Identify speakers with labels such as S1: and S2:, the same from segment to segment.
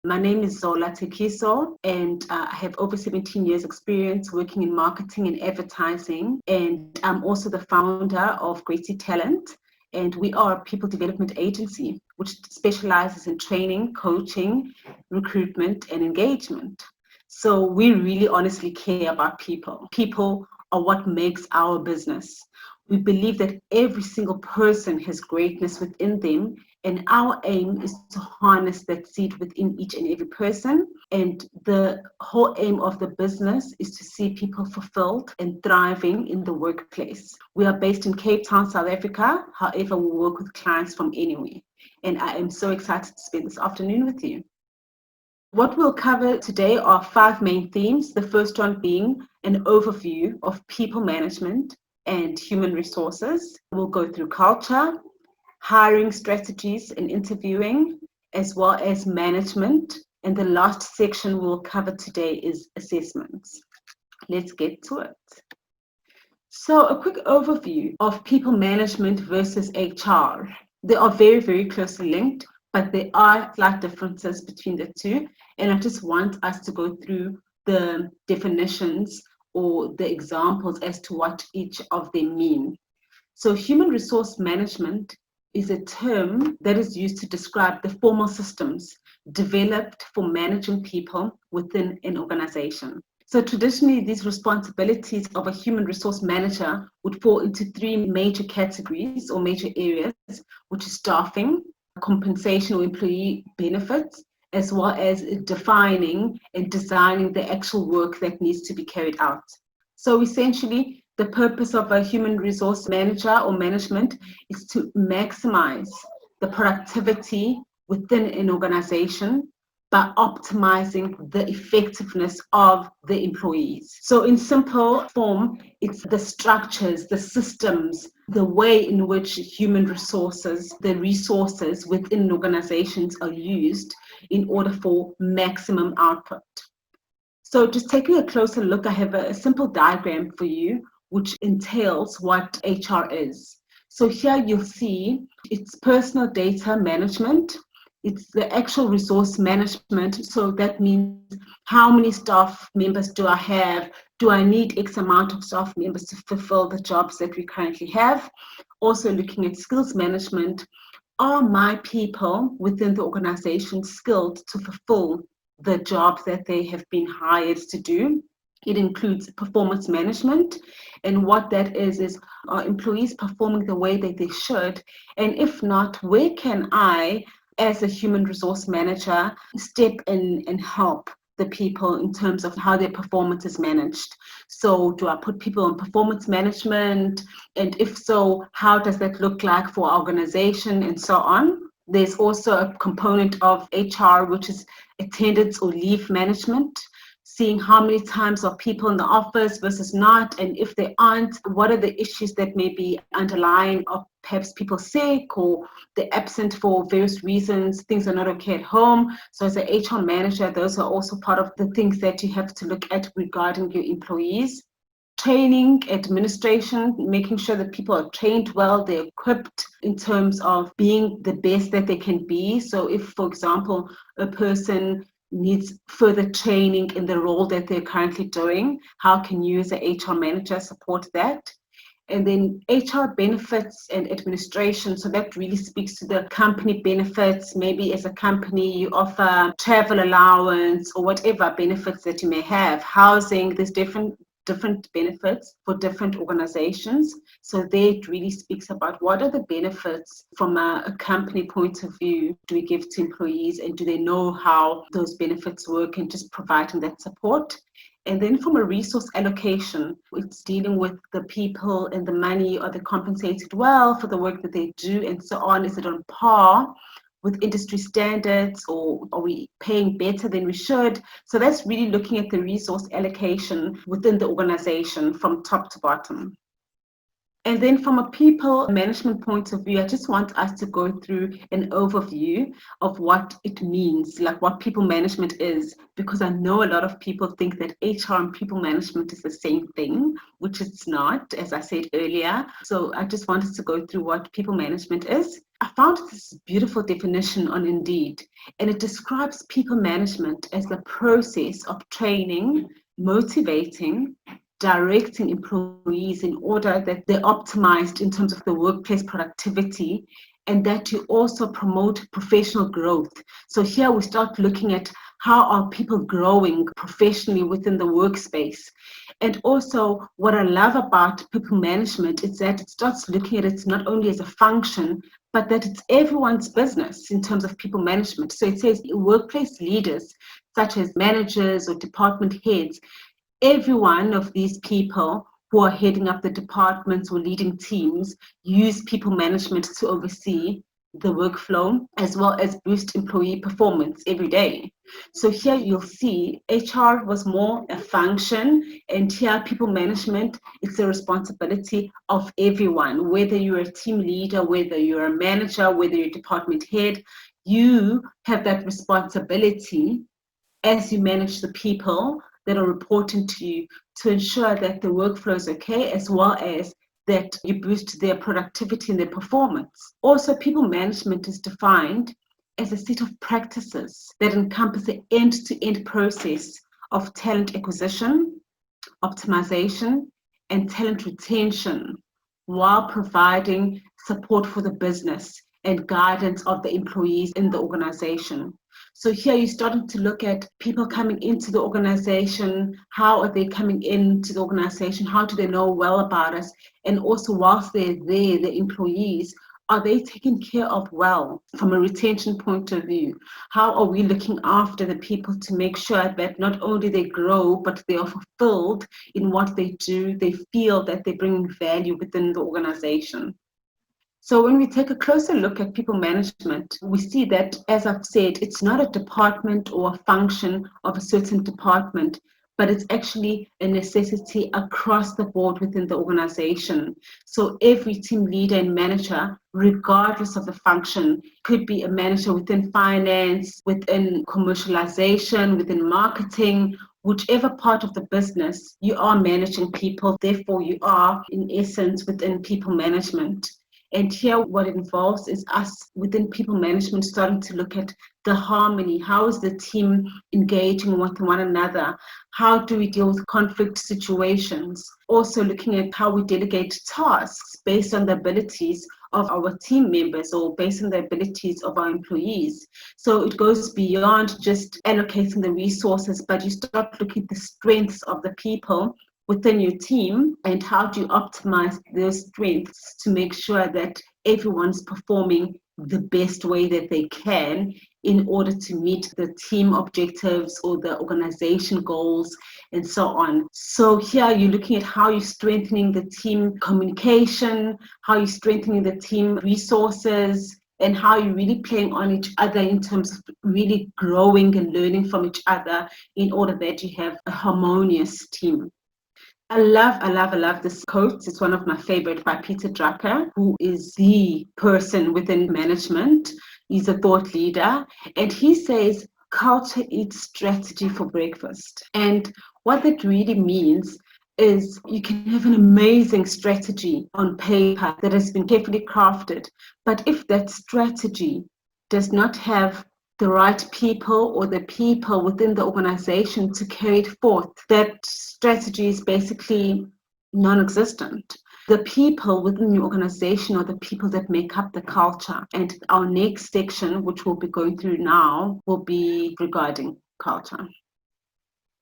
S1: My name is Zola Thekiso, and I have over 17 years experience working in marketing and advertising, and I'm also the founder of Great Talent, and we are a people development agency which specializes in training, coaching, recruitment, and engagement. So we really honestly care about people. People are what makes our business. We believe that every single person has greatness within them, and our aim is to harness that seed within each and every person. And the whole aim of the business is to see people fulfilled and thriving in the workplace. We are based in Cape Town, South Africa. However, we work with clients from anywhere. And I am so excited to spend this afternoon with you. What we'll cover today are 5 main themes. The first one being an overview of people management and human resources. We'll go through culture, hiring strategies and interviewing, as well as management. And the last section we'll cover today is assessments. Let's get to it. So a quick overview of people management versus HR. They are very, very closely linked, but there are slight differences between the two. And I just want us to go through the definitions or the examples as to what each of them mean. So human resource management is a term that is used to describe the formal systems developed for managing people within an organization. So traditionally, these responsibilities of a human resource manager would fall into 3 major categories or major areas, which is staffing, compensation or employee benefits, as well as defining and designing the actual work that needs to be carried out. So essentially, the purpose of a human resource manager or management is to maximize the productivity within an organization by optimizing the effectiveness of the employees. So in simple form, it's the structures, the systems, the way in which human resources, the resources within organizations are used in order for maximum output. So just taking a closer look, I have a simple diagram for you, which entails what HR is. So here you'll see it's personal data management. It's the actual resource management. So that means how many staff members do I have? Do I need X amount of staff members to fulfill the jobs that we currently have? Also looking at skills management. Are my people within the organization skilled to fulfill the jobs that they have been hired to do? It includes performance management, and what that is are employees performing the way that they should? And if not, where can I, as a human resource manager, step in and help the people in terms of how their performance is managed? So do I put people on performance management? And if so, how does that look like for our organization and so on? There's also a component of HR, which is attendance or leave management, seeing how many times are people in the office versus not, and if they aren't, what are the issues that may be underlying, or perhaps people sick or they're absent for various reasons, things are not okay at home. So as an HR manager, those are also part of the things that you have to look at regarding your employees. Training, administration, making sure that people are trained well, they're equipped in terms of being the best that they can be. So if, for example, a person needs further training in the role that they're currently doing, how can you as an HR manager support that? And then HR benefits and administration. So that really speaks to the company benefits. Maybe as a company, you offer travel allowance or whatever benefits that you may have. Housing, there's different benefits for different organizations. So there it really speaks about what are the benefits from a company point of view do we give to employees, and do they know how those benefits work, and just providing that support. And then from a resource allocation, it's dealing with the people and the money. Are they compensated well for the work that they do and so on? Is it on par with industry standards, or are we paying better than we should? So that's really looking at the resource allocation within the organization from top to bottom. And then from a people management point of view, I just want us to go through an overview of what it means, like what people management is, because I know a lot of people think that HR and people management is the same thing, which it's not, as I said earlier. So I just wanted to go through what people management is. I found this beautiful definition on Indeed, and it describes people management as the process of training, motivating, directing employees in order that they're optimized in terms of the workplace productivity, and that you also promote professional growth. So here we start looking at how are people growing professionally within the workspace. And also what I love about people management is that it starts looking at it not only as a function, but that it's everyone's business in terms of people management. So it says workplace leaders, such as managers or department heads, every one of these people who are heading up the departments or leading teams use people management to oversee the workflow as well as boost employee performance every day. So here you'll see HR was more a function, and here people management, it's the responsibility of everyone, whether you're a team leader, whether you're a manager, whether you're a department head, you have that responsibility as you manage the people that are reporting to you to ensure that the workflow is okay, as well as that you boost their productivity and their performance. Also, people management is defined as a set of practices that encompass the end-to-end process of talent acquisition, optimization, and talent retention, while providing support for the business and guidance of the employees in the organization. So here you're starting to look at people coming into the organization. How are they coming into the organization? How do they know well about us? And also whilst they're there, the employees, are they taken care of well from a retention point of view? How are we looking after the people to make sure that not only they grow, but they are fulfilled in what they do, they feel that they bring value within the organization? So when we take a closer look at people management, we see that, as I've said, it's not a department or a function of a certain department, but it's actually a necessity across the board within the organization. So every team leader and manager, regardless of the function, could be a manager within finance, within commercialization, within marketing, whichever part of the business, you are managing people. Therefore, you are, in essence, within people management. And here what it involves is us within people management starting to look at the harmony. How is the team engaging with one another? How do we deal with conflict situations? Also looking at how we delegate tasks based on the abilities of our team members or based on the abilities of our employees. So it goes beyond just allocating the resources, but you start looking at the strengths of the people within your team and how do you optimize those strengths to make sure that everyone's performing the best way that they can in order to meet the team objectives or the organization goals and so on. So here you're looking at how you're strengthening the team communication, how you're strengthening the team resources, and how you're really playing on each other in terms of really growing and learning from each other in order that you have a harmonious team. I love this quote. It's one of my favorite by Peter Drucker, who is the person within management. He's a thought leader. And he says, culture eats strategy for breakfast. And what that really means is you can have an amazing strategy on paper that has been carefully crafted. But if that strategy does not have the right people or the people within the organization to carry it forth, that strategy is basically non-existent. The people within the organization are the people that make up the culture. And our next section, which we'll be going through now, will be regarding culture.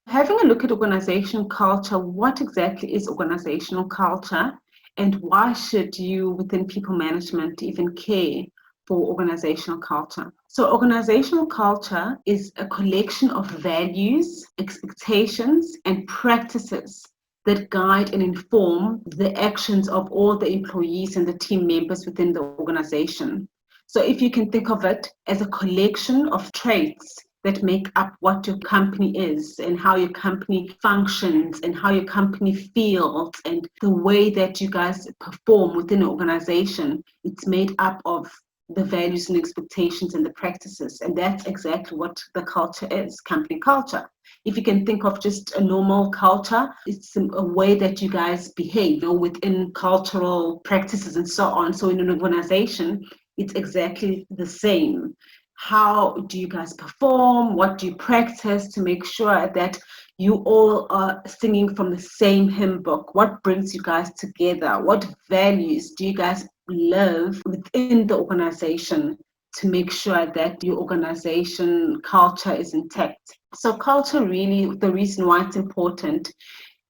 S1: Having a look at organizational culture, what exactly is organizational culture? And why should you within people management even care for organizational culture? So organizational culture is a collection of values, expectations, and practices that guide and inform the actions of all the employees and the team members within the organization. So if you can think of it as a collection of traits that make up what your company is and how your company functions and how your company feels and the way that you guys perform within an organization, it's made up of the values and expectations and the practices. And that's exactly what the culture is, company culture. If you can think of just a normal culture, it's a way that you guys behave, within cultural practices and so on. So in an organization, it's exactly the same. How do you guys perform? What do you practice to make sure that you all are singing from the same hymn book? What brings you guys together? What values do you guys live within the organization to make sure that your organization culture is intact? So culture, really, the reason why it's important,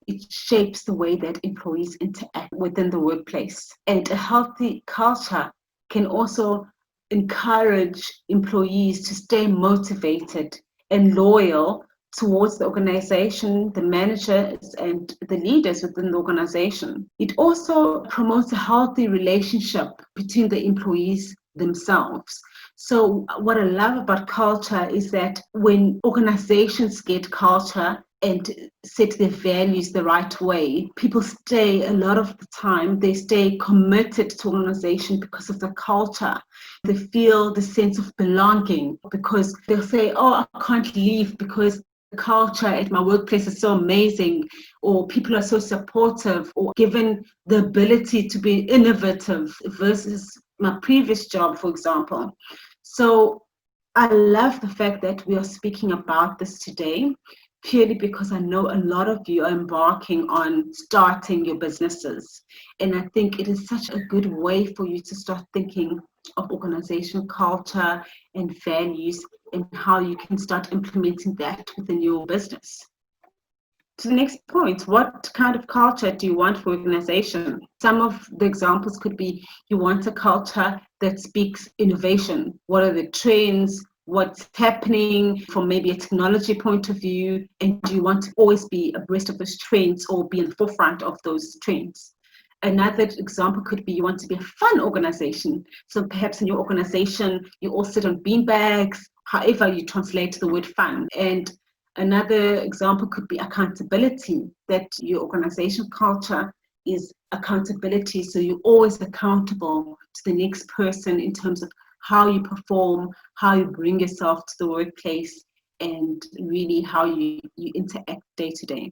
S1: it shapes the way that employees interact within the workplace. And a healthy culture can also encourage employees to stay motivated and loyal towards the organization, the managers, and the leaders within the organization. It also promotes a healthy relationship between the employees themselves. So what I love about culture is that when organizations get culture and set their values the right way, people stay, a lot of the time, they stay committed to organization because of the culture. They feel the sense of belonging because they'll say, oh, I can't leave because the culture at my workplace is so amazing, or people are so supportive, or given the ability to be innovative versus my previous job, for example. So I love the fact that we are speaking about this today, purely because I know a lot of you are embarking on starting your businesses. And I think it is such a good way for you to start thinking of organizational culture and values and how you can start implementing that within your business. To the next point, what kind of culture do you want for organization? Some of the examples could be you want a culture that speaks innovation. What are the trends? What's happening from maybe a technology point of view? And do you want to always be abreast of those trends or be in the forefront of those trends? Another example could be you want to be a fun organization. So perhaps in your organization, you all sit on beanbags, however you translate the word fun. And another example could be accountability, that your organization culture is accountability. So you're always accountable to the next person in terms of how you perform, how you bring yourself to the workplace, and really how you interact day to day.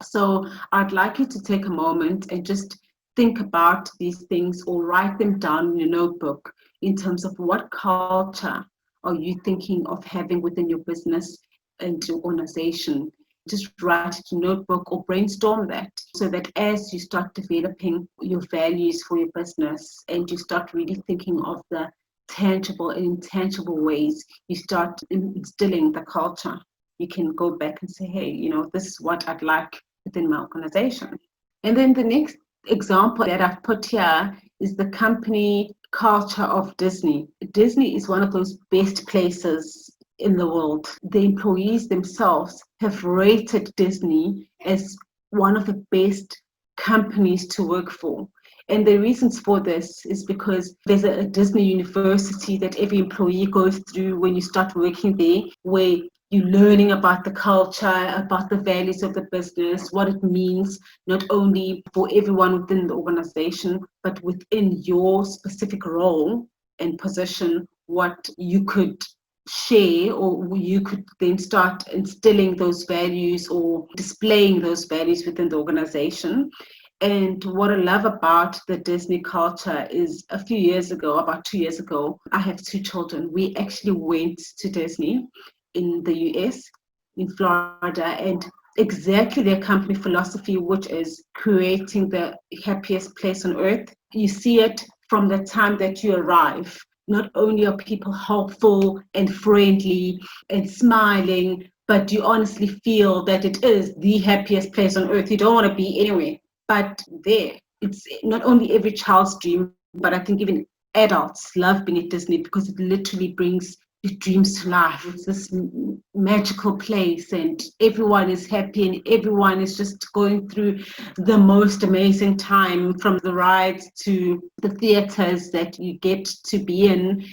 S1: So I'd like you to take a moment and just think about these things or write them down in your notebook in terms of what culture are you thinking of having within your business and your organization. Just write it in a notebook or brainstorm that, so that as you start developing your values for your business and you start really thinking of the tangible and intangible ways, you start instilling the culture. You can go back and say, hey, this is what I'd like within my organization. And then the next example that I've put here is the company culture of Disney. Disney is one of those best places in the world. The employees themselves have rated Disney as one of the best companies to work for. And the reasons for this is because there's a Disney university that every employee goes through when you start working there, where you're learning about the culture, about the values of the business, what it means, not only for everyone within the organization, but within your specific role and position, what you could share, or you could then start instilling those values or displaying those values within the organization. And what I love about the Disney culture is a few years ago, about 2 years ago, I have 2 children. We actually went to Disney in the US, in Florida, and exactly their company philosophy, which is creating the happiest place on earth. You see it from the time that you arrive. Not only are people helpful and friendly and smiling, but you honestly feel that it is the happiest place on earth. You don't want to be anywhere but there. It's not only every child's dream, but I think even adults love being at Disney because it literally brings your dreams to life. It's this magical place and everyone is happy and everyone is just going through the most amazing time, from the rides to the theaters that you get to be in.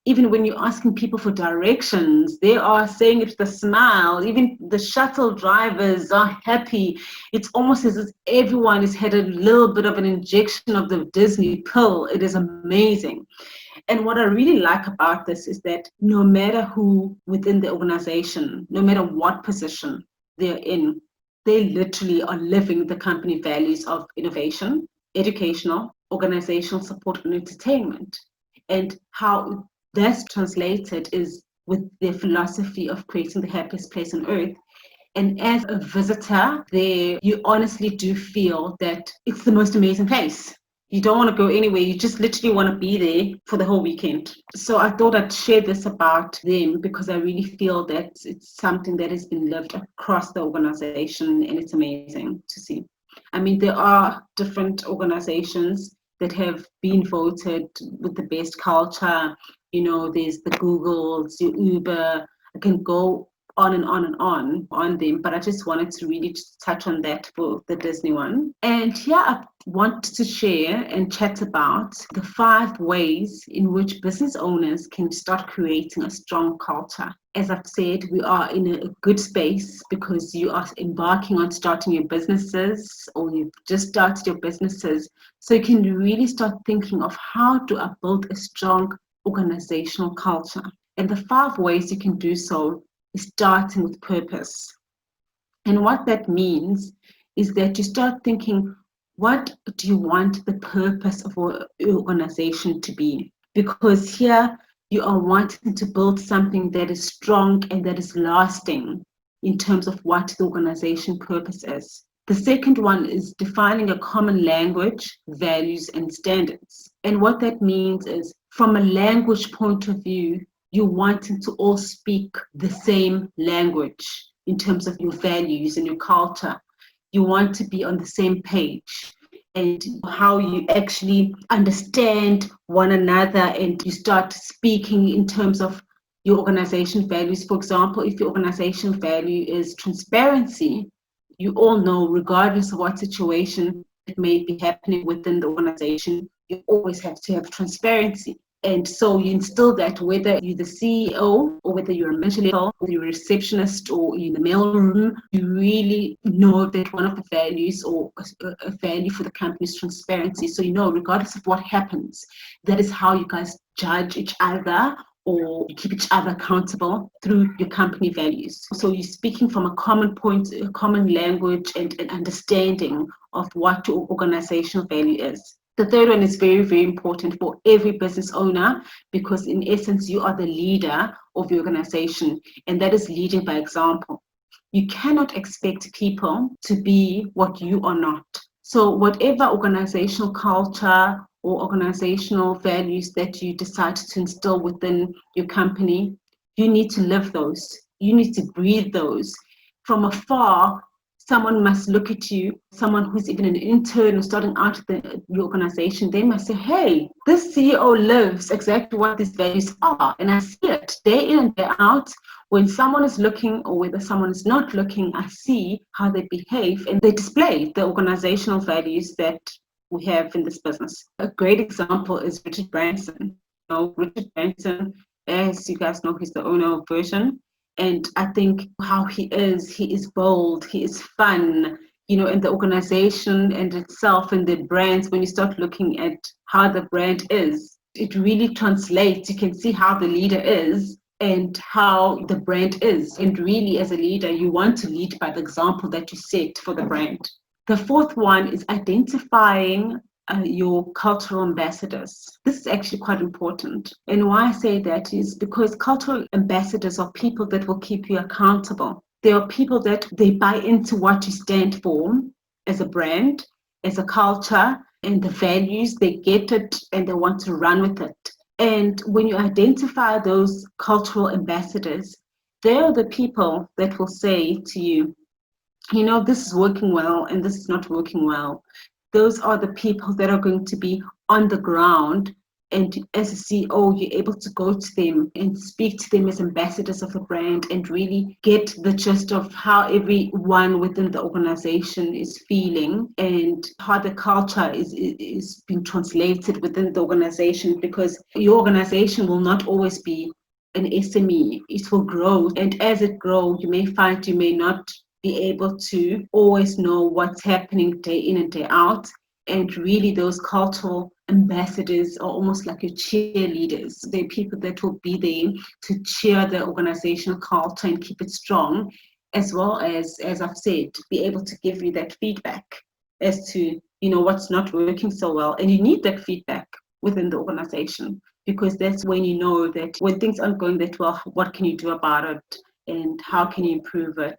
S1: Even when you're asking people for directions, they are saying it with a smile. Even the shuttle drivers are happy. It's almost as if everyone has had a little bit of an injection of the Disney pill. It is amazing. And what I really like about this is that no matter who within the organization, no matter what position they're in, they literally are living the company values of innovation, educational, organizational support, and entertainment. And how that's translated is with their philosophy of creating the happiest place on earth. And as a visitor there, you honestly do feel that it's the most amazing place. You don't want to go anywhere. You just literally want to be there for the whole weekend. So I thought I'd share this about them because I really feel that it's something that has been lived across the organization, and it's amazing to see. I mean, there are different organizations that have been voted with the best culture. You know, there's the Googles, your Uber. I can go on and on and on them, but I just wanted to really just touch on that for the Disney one. And here I want to share and chat about the 5 ways in which business owners can start creating a strong culture. As I've said, we are in a good space because you are embarking on starting your businesses, or you've just started your businesses. So you can really start thinking of, how do I build a strong organizational culture? And the 5 ways you can do so is starting with purpose. And what that means is that you start thinking, what do you want the purpose of your organization to be? Because here you are wanting to build something that is strong and that is lasting in terms of what the organization purpose is. The second one is defining a common language, values, and standards. And what that means is, from a language point of view, you wanting to all speak the same language in terms of your values and your culture. You want to be on the same page, and how you actually understand one another, and you start speaking in terms of your organization values. For example, if your organization value is transparency, you all know, regardless of what situation that may be happening within the organization, you always have to have transparency. And so you instill that, whether you're the CEO or whether you're a mentor, or you're a receptionist or in the mailroom, you really know that one of the values, or a value for the company, is transparency. So you know, regardless of what happens, that is how you guys judge each other or keep each other accountable, through your company values. So you're speaking from a common point, a common language, and an understanding of what your organizational value is. The third one is very, very important for every business owner, because in essence, you are the leader of your organization, and that is leading by example. You cannot expect people to be what you are not. So whatever organizational culture or organizational values that you decide to instill within your company, you need to live those. You need to breathe those. From afar, someone must look at you, someone who's even an intern or starting out your organization, they must say, hey, this CEO lives exactly what these values are. And I see it day in and day out. When someone is looking, or whether someone is not looking, I see how they behave, and they display the organizational values that we have in this business. A great example is Richard Branson. You know, Richard Branson, as you guys know, he's the owner of Virgin. And I think how he is bold, he is fun, you know, and the organization and itself and the brands, when you start looking at how the brand is, it really translates. You can see how the leader is and how the brand is. And really, as a leader, you want to lead by the example that you set for the brand. The fourth one is identifying your cultural ambassadors. This is actually quite important. And why I say that is because cultural ambassadors are people that will keep you accountable. They are people that they buy into what you stand for as a brand, as a culture, and the values. They get it and they want to run with it. And when you identify those cultural ambassadors, they are the people that will say to you, you know, this is working well and this is not working well. Those are the people that are going to be on the ground. And as a CEO, you're able to go to them and speak to them as ambassadors of the brand, and really get the gist of how everyone within the organization is feeling, and how the culture is being translated within the organization. Because your organization will not always be an SME, it will grow. And as it grows, you may find you may not be able to always know what's happening day in and day out. And really, those cultural ambassadors are almost like your cheerleaders. They're people that will be there to cheer the organizational culture and keep it strong, as well as I've said, be able to give you that feedback as to, you know, what's not working so well. And you need that feedback within the organization. because that's when you know that when things aren't going that well, what can you do about it and how can you improve it?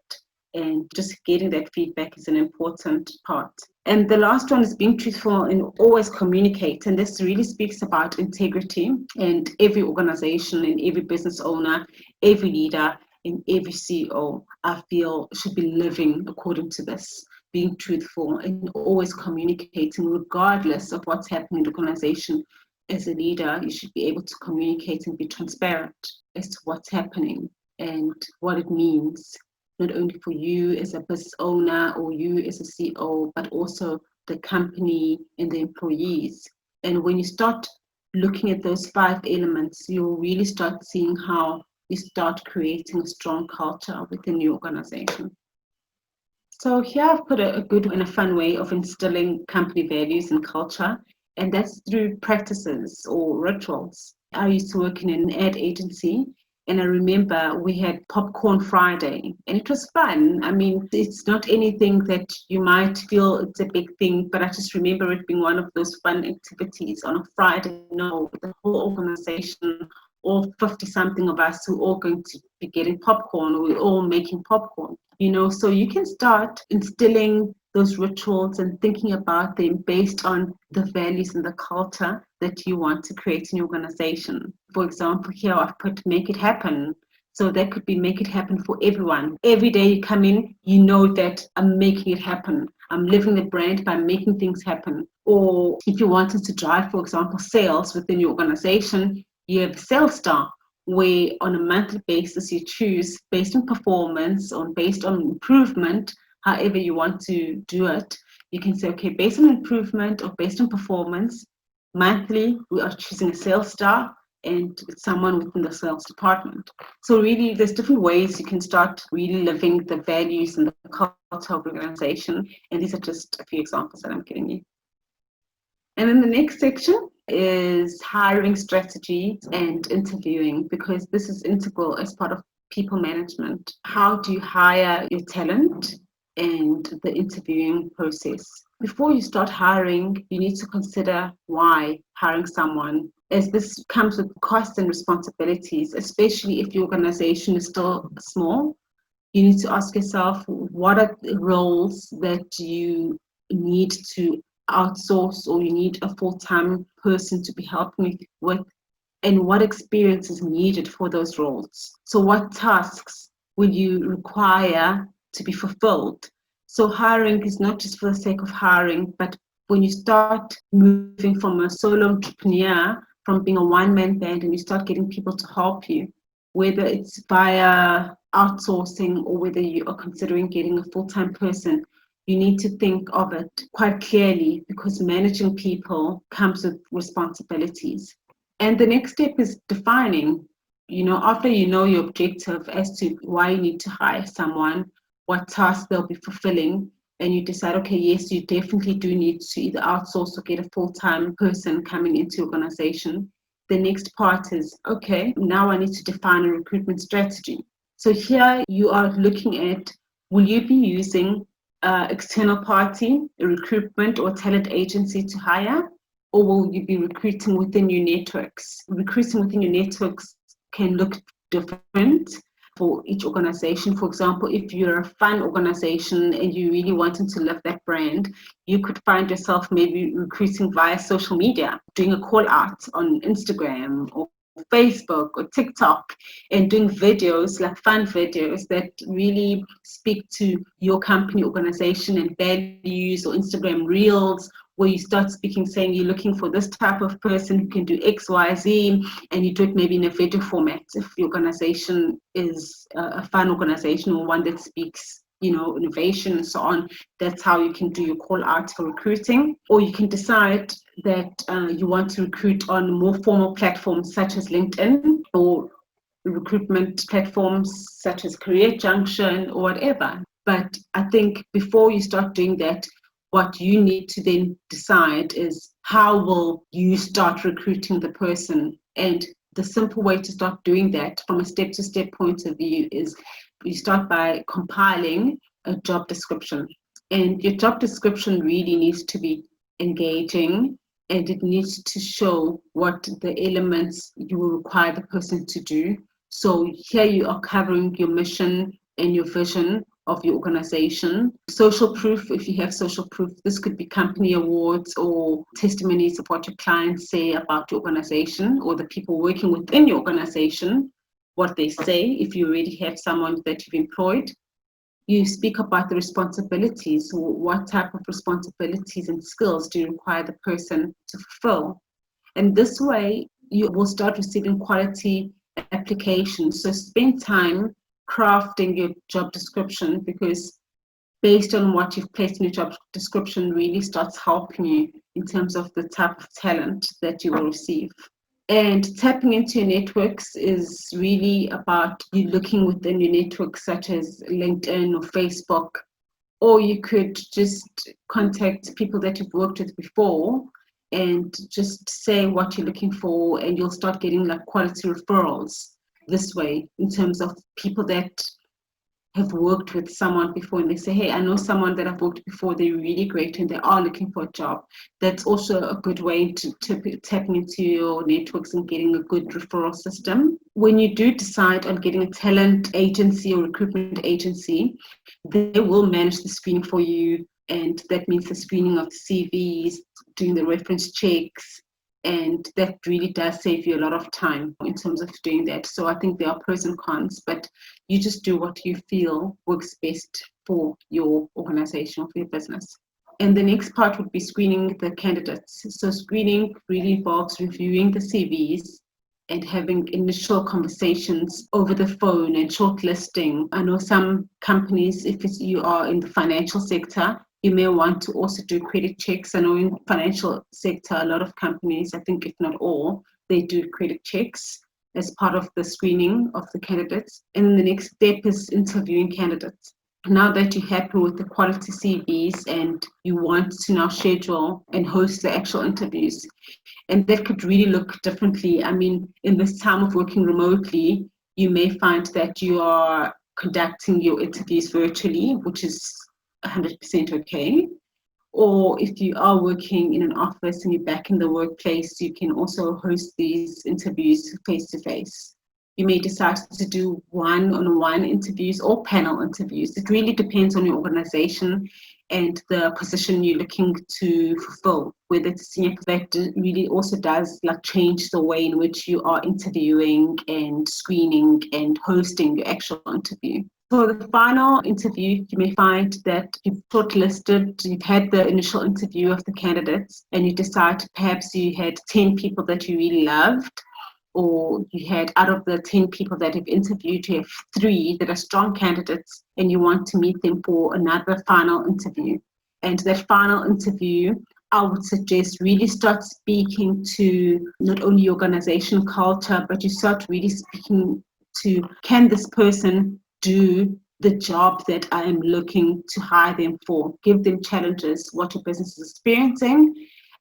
S1: And just getting that feedback is an important part. And the last one is being truthful and always communicate. And this really speaks about integrity. And every organization and every business owner, every leader, and every CEO, I feel, should be living according to this, being truthful and always communicating, regardless of what's happening in the organization. As a leader, you should be able to communicate and be transparent as to what's happening and what it means, not only for you as a business owner or you as a CEO, but also the company and the employees. And when you start looking at those 5 elements, you'll really start seeing how you start creating a strong culture within your organization. So here I've put a good and a fun way of instilling company values and culture, and that's through practices or rituals. I used to work in an ad agency, and I remember we had Popcorn Friday, and it was fun. I mean, it's not anything that you might feel it's a big thing, but I just remember it being one of those fun activities on a Friday, with the whole organization, all 50-something of us who are all going to be getting popcorn, or we're all making popcorn. So you can start instilling those rituals and thinking about them based on the values and the culture that you want to create in your organization. For example, here I've put make it happen. So that could be make it happen for everyone. Every day you come in, you know that I'm making it happen. I'm living the brand by making things happen. Or if you wanted to drive, for example, sales within your organization, you have a sales star, where on a monthly basis you choose based on performance or based on improvement, however you want to do it. You can say, okay, based on improvement or based on performance, monthly we are choosing a sales star and someone within the sales department. So really there's different ways you can start really living the values and the culture of the organization. And these are just a few examples that I'm giving you. And then the next section is hiring strategy and interviewing, because this is integral as part of people management. How do you hire your talent and the interviewing process? Before you start hiring, you need to consider why hiring someone, as this comes with costs and responsibilities, especially if your organization is still small. You need to ask yourself, what are the roles that you need to outsource or you need a full-time person to be helping with, and what experience is needed for those roles. So what tasks will you require to be fulfilled? So hiring is not just for the sake of hiring, but when you start moving from a solo entrepreneur, from being a one-man band, and you start getting people to help you, whether it's via outsourcing or whether you are considering getting a full-time person, you need to think of it quite clearly, because managing people comes with responsibilities. And the next step is defining, after you know your objective as to why you need to hire someone, what tasks they'll be fulfilling, and you decide, okay, yes, you definitely do need to either outsource or get a full-time person coming into your organization. The next part is, okay, now I need to define a recruitment strategy. So here you are looking at, will you be using external party, recruitment or talent agency to hire, or will you be recruiting within your networks? Recruiting within your networks can look different for each organization. For example, if you're a fun organization and you really wanting to live that brand, you could find yourself maybe recruiting via social media, doing a call out on Instagram or Facebook or TikTok, and doing videos, like fun videos that really speak to your company, organization and values, or Instagram reels, where you start speaking, saying you're looking for this type of person who can do X, Y, Z, and you do it maybe in a video format. If your organization is a fun organization or one that speaks, innovation and so on, that's how you can do your call out for recruiting. Or you can decide that you want to recruit on more formal platforms such as LinkedIn, or recruitment platforms such as Career Junction or whatever. But I think before you start doing that, what you need to then decide is, how will you start recruiting the person? And the simple way to start doing that from a step-to-step point of view is you start by compiling a job description. And your job description really needs to be engaging and it needs to show what the elements you will require the person to do. So here you are covering your mission and your vision of your organization. Social proof, if you have social proof, this could be company awards or testimonies of what your clients say about your organization or the people working within your organization, what they say, if you already have someone that you've employed. You speak about the responsibilities. What type of responsibilities and skills do you require the person to fulfill? And this way, you will start receiving quality applications. So spend time crafting your job description, because based on what you've placed in your job description really starts helping you in terms of the type of talent that you will receive. And tapping into your networks is really about you looking within your networks, such as LinkedIn or Facebook, or you could just contact people that you've worked with before and just say what you're looking for, and you'll start getting like quality referrals this way, in terms of people that have worked with someone before and they say, hey, I know someone that I've worked before, they're really great and they are looking for a job. That's also a good way to tapping into your networks and getting a good referral system. When you do decide on getting a talent agency or recruitment agency, they will manage the screening for you, and that means the screening of the CVs, doing the reference checks, and that really does save you a lot of time in terms of doing that. So I think there are pros and cons, but you just do what you feel works best for your organization or for your business. And the next part would be screening the candidates. So screening really involves reviewing the CVs and having initial conversations over the phone and shortlisting. I know some companies, if you are in the financial sector, you may want to also do credit checks. I know in the financial sector, a lot of companies, I think if not all, they do credit checks as part of the screening of the candidates. And then the next step is interviewing candidates. Now that you're happy with the quality CVs and you want to now schedule and host the actual interviews, and that could really look differently. I mean, in this time of working remotely, you may find that you are conducting your interviews virtually, which is 100% okay. Or if you are working in an office and you're back in the workplace, you can also host these interviews face to face. You may decide to do one-on-one interviews or panel interviews. It really depends on your organization and the position you're looking to fulfill, whether it's senior. That really also does like change the way in which you are interviewing and screening and hosting your actual interview. So the final interview, you may find that you've shortlisted, you've had the initial interview of the candidates, and you decide perhaps you had 10 people that you really loved, or you had, out of the 10 people that you've interviewed, you have 3 that are strong candidates and you want to meet them for another final interview. And that final interview, I would suggest really start speaking to not only your organization culture, but you start really speaking to, can this person do the job that I am looking to hire them for? Give them challenges, what your business is experiencing,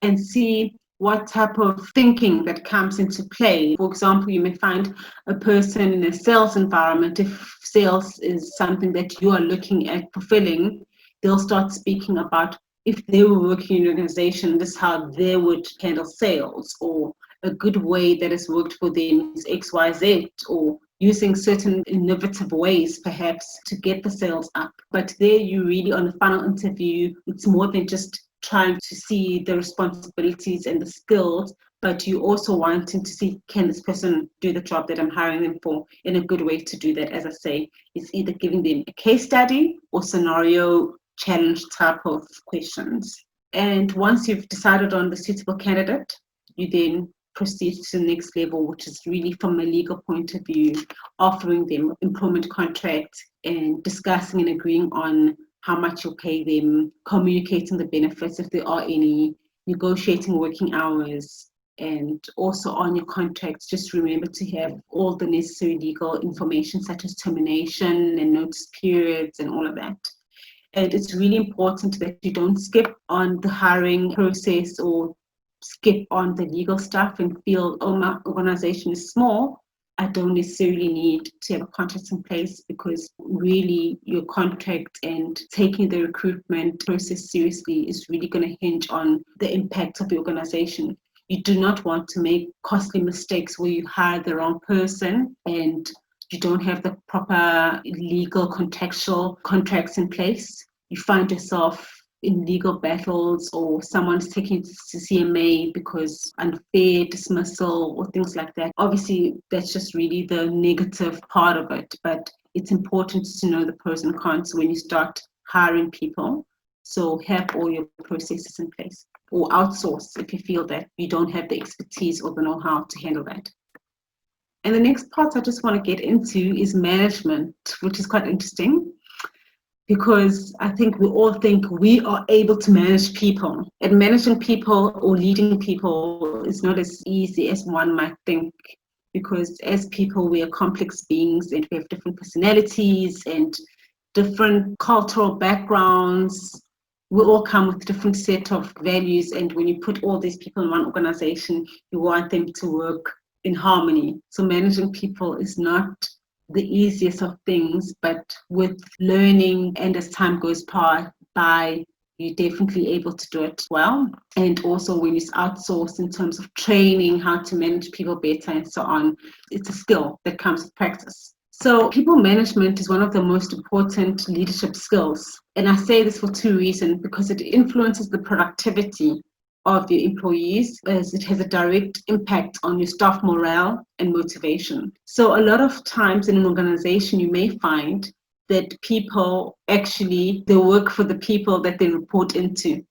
S1: and see what type of thinking that comes into play. For example, you may find a person in a sales environment. If sales is something that you are looking at fulfilling, they'll start speaking about if they were working in an organization, this is how they would handle sales, or a good way that has worked for them is XYZ, or using certain innovative ways perhaps to get the sales up. But there you really, on the final interview, it's more than just trying to see the responsibilities and the skills, but you also wanting to see, can this person do the job that I'm hiring them for? In a good way to do that, as I say, is either giving them a case study or scenario challenge type of questions. And once you've decided on the suitable candidate, you then proceed to the next level, which is really from a legal point of view, offering them employment contract and discussing and agreeing on how much you'll pay them, communicating the benefits if there are any, negotiating working hours, and also on your contracts, just remember to have all the necessary legal information such as termination and notice periods and all of that. And it's really important that you don't skip on the hiring process or skip on the legal stuff and feel, oh, my organization is small, I don't necessarily need to have a contract in place, because really your contract and taking the recruitment process seriously is really going to hinge on the impact of the organization. You do not want to make costly mistakes where you hire the wrong person and you don't have the proper legal contextual contracts in place. You find yourself in legal battles, or someone's taking it to CMA because unfair dismissal or things like that. Obviously, that's just really the negative part of it, but it's important to know the pros and cons when you start hiring people. So have all your processes in place, or outsource if you feel that you don't have the expertise or the know-how to handle that. And the next part I just want to get into is management, which is quite interesting, because I think we all think we are able to manage people. And managing people or leading people is not as easy as one might think, because as people, we are complex beings and we have different personalities and different cultural backgrounds. We all come with different set of values, and when you put all these people in one organization, you want them to work in harmony. So managing people is not the easiest of things, but with learning and as time goes by, you're definitely able to do it well. And also when you outsource in terms of training, how to manage people better and so on, it's a skill that comes with practice. So people management is one of the most important leadership skills. And I say this for two reasons, because it influences the productivity of the employees, as it has a direct impact on your staff morale and motivation. So a lot of times in an organization, you may find that people actually, they work for the people that they report into.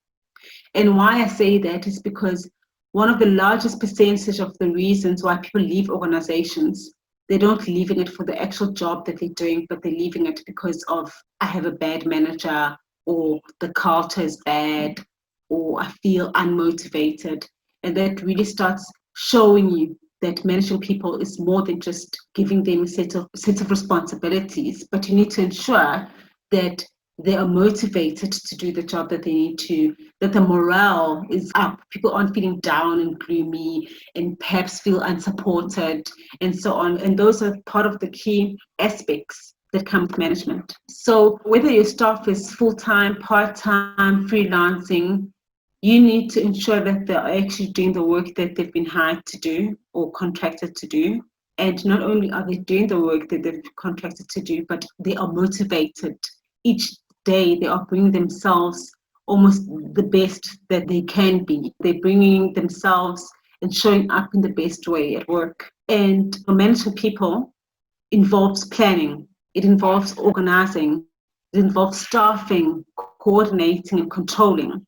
S1: And why I say that is because one of the largest percentage of the reasons why people leave organizations, they don't leaving it for the actual job that they're doing, but they're leaving it because of, I have a bad manager, or the culture is bad, or I feel unmotivated. And that really starts showing you that managing people is more than just giving them a set of responsibilities, but you need to ensure that they are motivated to do the job that they need to, that the morale is up. People aren't feeling down and gloomy and perhaps feel unsupported and so on. And those are part of the key aspects that come with management. So whether your staff is full-time, part-time, freelancing, you need to ensure that they're actually doing the work that they've been hired to do or contracted to do. And not only are they doing the work that they've contracted to do, but they are motivated. Each day they are bringing themselves almost the best that they can be. They're bringing themselves and showing up in the best way at work. And managing people involves planning. It involves organizing. It involves staffing, coordinating, and controlling.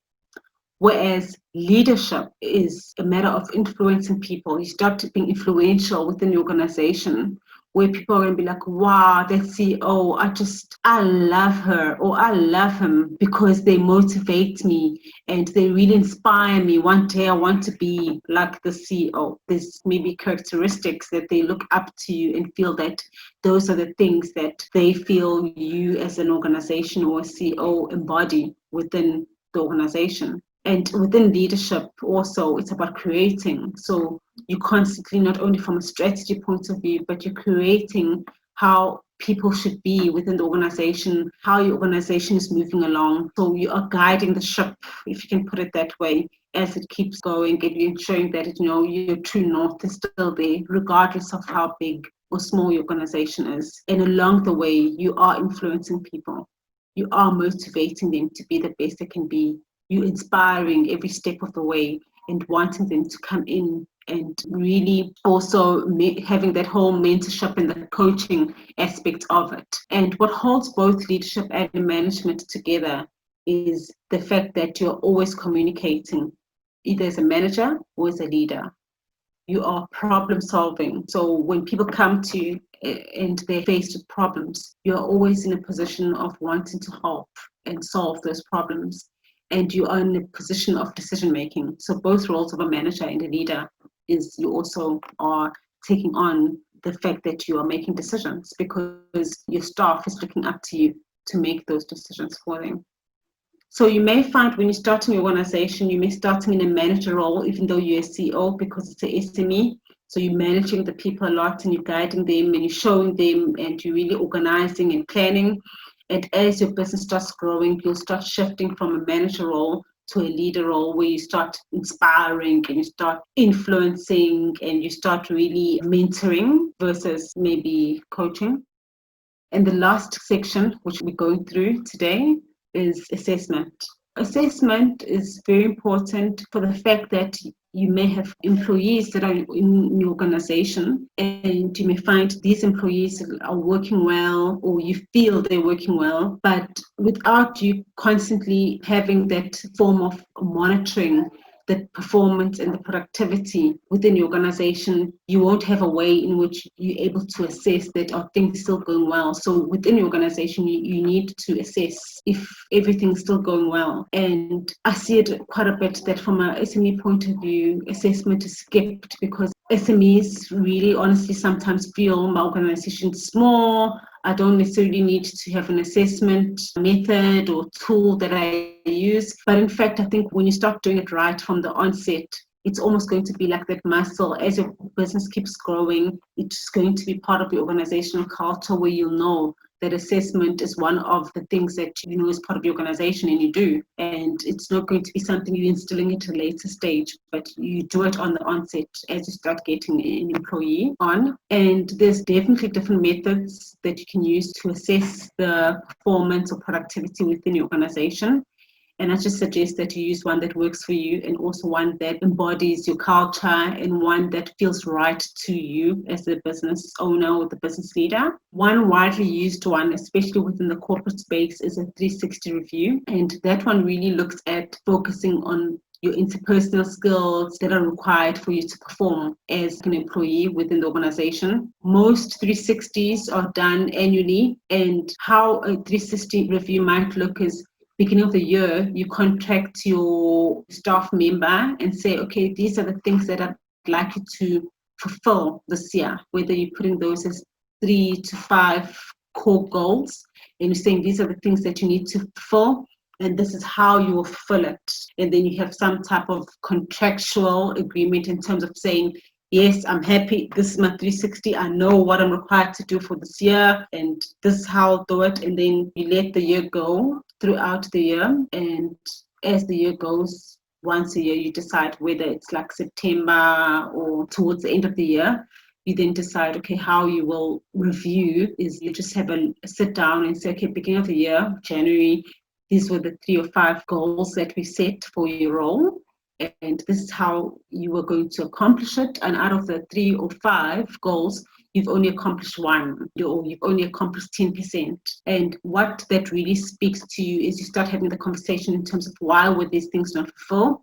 S1: Whereas leadership is a matter of influencing people. You start being influential within the organization, where people are going to be like, wow, that CEO, I love her or I love him, because they motivate me and they really inspire me. One day I want to be like the CEO. There's maybe characteristics that they look up to you and feel that those are the things that they feel you as an organization or a CEO embody within the organization. And within leadership also, it's about creating. So you constantly, not only from a strategy point of view, but you're creating how people should be within the organization, how your organization is moving along. So you are guiding the ship, if you can put it that way, as it keeps going, and you're ensuring that your true north is still there, regardless of how big or small your organization is. And along the way, you are influencing people. You are motivating them to be the best they can be. You inspiring every step of the way and wanting them to come in, and really also having that whole mentorship and the coaching aspect of it. And what holds both leadership and management together is the fact that you're always communicating, either as a manager or as a leader. You are problem solving. So when people come to you and they're faced with problems, you're always in a position of wanting to help and solve those problems. And you are in a position of decision making. So both roles of a manager and a leader is you also are taking on the fact that you are making decisions, because your staff is looking up to you to make those decisions for them. So you may find when you start in your organization, you may start in a manager role, even though you're a CEO, because it's a SME, So you're managing the people a lot, and you're guiding them, and you're showing them, and you're really organizing and planning. And as your business starts growing, you'll start shifting from a manager role to a leader role, where you start inspiring and you start influencing and you start really mentoring versus maybe coaching. And the last section, which we're going through today, is assessment. Assessment is very important for the fact that you may have employees that are in your organization, and you may find these employees are working well, or you feel they're working well, but without you constantly having that form of monitoring the performance and the productivity within your organization, you won't have a way in which you're able to assess that are things still going well. So within your organization, you need to assess if everything's still going well. And I see it quite a bit that from a SME point of view, assessment is skipped because SMEs really honestly sometimes feel my organization is small. I don't necessarily need to have an assessment method or tool that I use. But in fact, I think when you start doing it right from the onset, it's almost going to be like that muscle. As your business keeps growing, it's going to be part of your organizational culture, where you'll know that assessment is one of the things that you know is part of your organization, and you do. And it's not going to be something you're instilling at a later stage, but you do it on the onset as you start getting an employee on. And there's definitely different methods that you can use to assess the performance or productivity within your organization. And I just suggest that you use one that works for you, and also one that embodies your culture, and one that feels right to you as the business owner or the business leader. One widely used one, especially within the corporate space, is a 360 review. And that one really looks at focusing on your interpersonal skills that are required for you to perform as an employee within the organization. Most 360s are done annually, and how a 360 review might look is, beginning of the year, you contact your staff member and say, okay, these are the things that I'd like you to fulfill this year, whether you're putting those as 3 to 5 core goals, and you're saying these are the things that you need to fulfill, and this is how you will fulfill it. And then you have some type of contractual agreement in terms of saying, yes, I'm happy, this is my 360, I know what I'm required to do for this year, and this is how I'll do it. And then you let the year go throughout the year, and as the year goes, once a year you decide whether it's like September or towards the end of the year. You then decide, okay, how you will review is you just have a sit down and say, okay, beginning of the year, January, these were the 3 or 5 goals that we set for your role, and this is how you were going to accomplish it. And out of the 3 or 5 goals, you've only accomplished 1, or you've only accomplished 10%. And what that really speaks to you is you start having the conversation in terms of why were these things not fulfilled,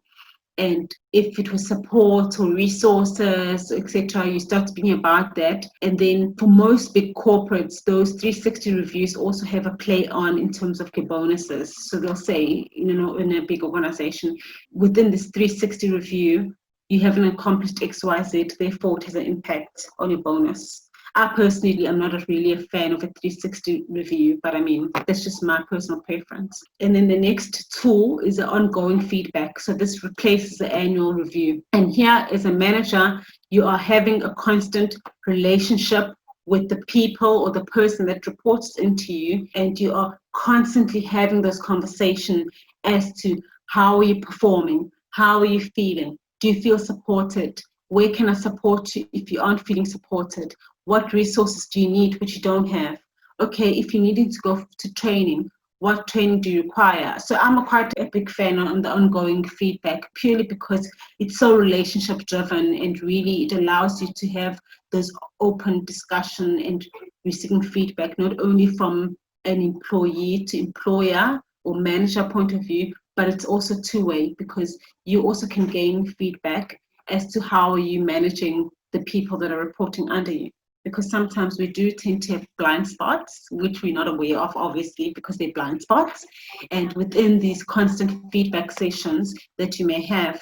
S1: and if it was support or resources, etc., you start speaking about that. And then for most big corporates, those 360 reviews also have a play on in terms of your bonuses. So they'll say, you know, in a big organization, within this 360 review, you haven't accomplished XYZ, therefore it has an impact on your bonus. I personally am not really a fan of a 360 review, but I mean, that's just my personal preference. And then the next tool is the ongoing feedback. So this replaces the annual review. And here, as a manager, you are having a constant relationship with the people or the person that reports into you, and you are constantly having those conversations as to how are you performing, how are you feeling, do you feel supported, where can I support you if you aren't feeling supported, what resources do you need which you don't have, okay, if you needed to go to training, what training do you require? So I'm quite a big fan on the ongoing feedback, purely because it's so relationship driven, and really it allows you to have those open discussion and receiving feedback, not only from an employee to employer or manager point of view, but it's also two-way, because you also can gain feedback as to how are you managing the people that are reporting under you. Because sometimes we do tend to have blind spots, which we're not aware of, obviously, because they're blind spots. And within these constant feedback sessions that you may have,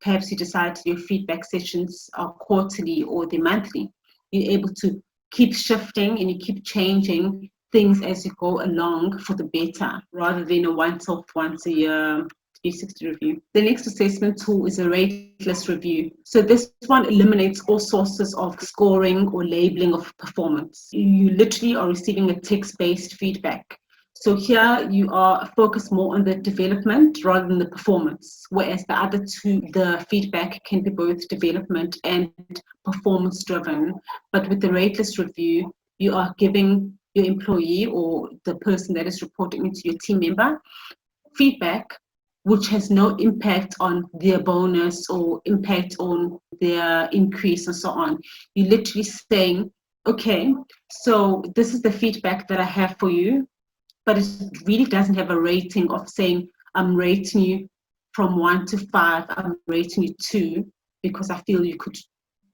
S1: perhaps you decide your feedback sessions are quarterly or they're monthly. You're able to keep shifting and you keep changing things as you go along for the better, rather than a once-off, once a year 360 review. The next assessment tool is a rateless review. So this one eliminates all sources of scoring or labeling of performance. You literally are receiving a text-based feedback. So here you are focused more on the development rather than the performance, whereas the other two, the feedback can be both development and performance driven. But with the rateless review, you are giving your employee or the person that is reporting into your team member feedback which has no impact on their bonus or impact on their increase and so on. You're literally saying, okay, so this is the feedback that I have for you, but it really doesn't have a rating of saying, I'm rating you from 1 to 5, I'm rating you 2, because I feel you could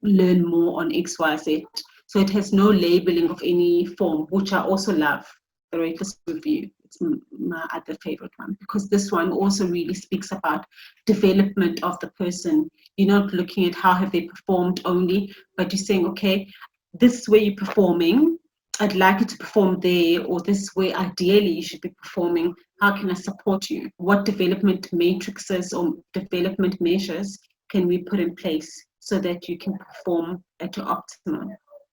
S1: learn more on X, Y, Z. So it has no labeling of any form, which I also love, the rateless review. It's my other favorite one, because this one also really speaks about development of the person. You're not looking at how have they performed only, but you're saying, okay, this is where you're performing. I'd like you to perform there, or this is where ideally you should be performing. How can I support you? What development matrices or development measures can we put in place so that you can perform at your optimum?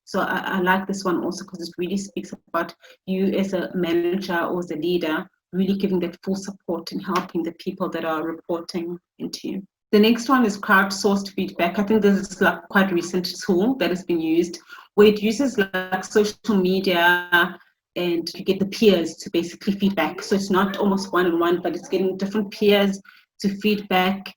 S1: So I like this one also because it really speaks about you as a manager or as a leader, really giving that full support and helping the people that are reporting into you. The next one is crowdsourced feedback. I think this is like quite a recent tool that has been used, where it uses like social media and you get the peers to basically feedback. So it's not almost one-on-one, but it's getting different peers to feedback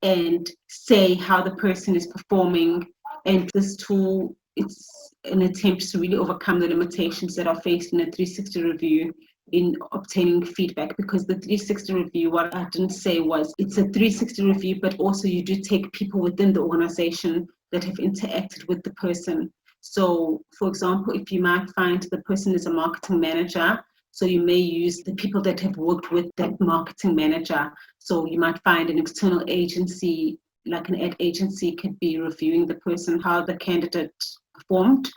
S1: and say how the person is performing. And this tool, it's an attempt to really overcome the limitations that are faced in a 360 review in obtaining feedback, because the 360 review, what I didn't say was it's a 360 review, but also you do take people within the organization that have interacted with the person. So for example, if you might find the person is a marketing manager, so you may use the people that have worked with that marketing manager. So you might find an external agency, like an ad agency, could be reviewing the person, how the candidate performed.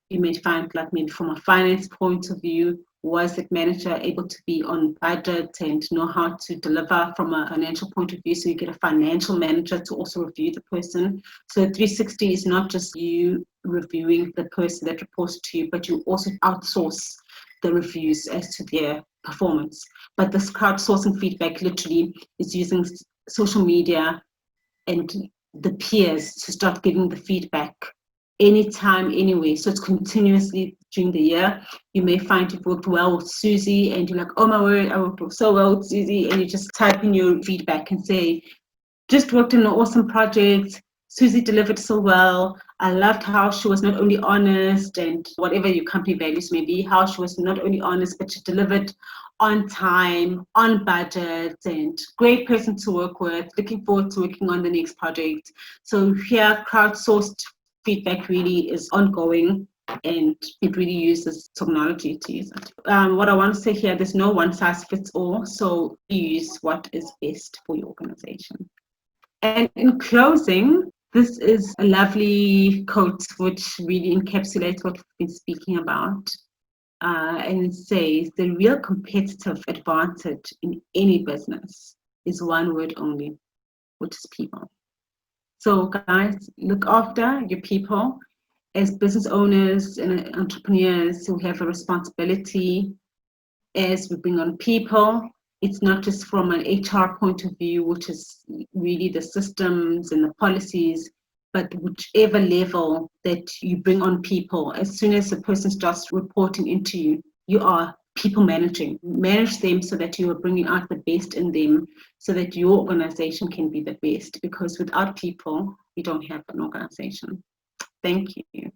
S1: You may find, like maybe from a finance point of view, was that manager able to be on budget and know how to deliver from a financial point of view? So you get a financial manager to also review the person. So 360 is not just you reviewing the person that reports to you, but you also outsource the reviews as to their performance. But this crowdsourcing feedback literally is using social media and the peers to start giving the feedback anytime, anyway. So it's continuously during the year. You may find you've worked well with Susie and you're like, oh my word, I worked so well with Susie. And you just type in your feedback and say, just worked on an awesome project. Susie delivered so well. I loved how she was not only honest and whatever your company values may be, how she was not only honest, but she delivered on time, on budget, and great person to work with. Looking forward to working on the next project. So here, crowdsourced feedback really is ongoing, and it really uses technology to use it. What I want to say here, there's no one size fits all, so use what is best for your organization. And in closing, this is a lovely quote which really encapsulates what we've been speaking about. And it says, the real competitive advantage in any business is one word only, which is people. So guys, look after your people. As business owners and entrepreneurs, we have a responsibility as we bring on people. It's not just from an HR point of view, which is really the systems and the policies, but whichever level that you bring on people, as soon as a person starts reporting into you, you are people managing. Manage them so that you are bringing out the best in them, so that your organization can be the best, because without people, you don't have an organization. Thank you.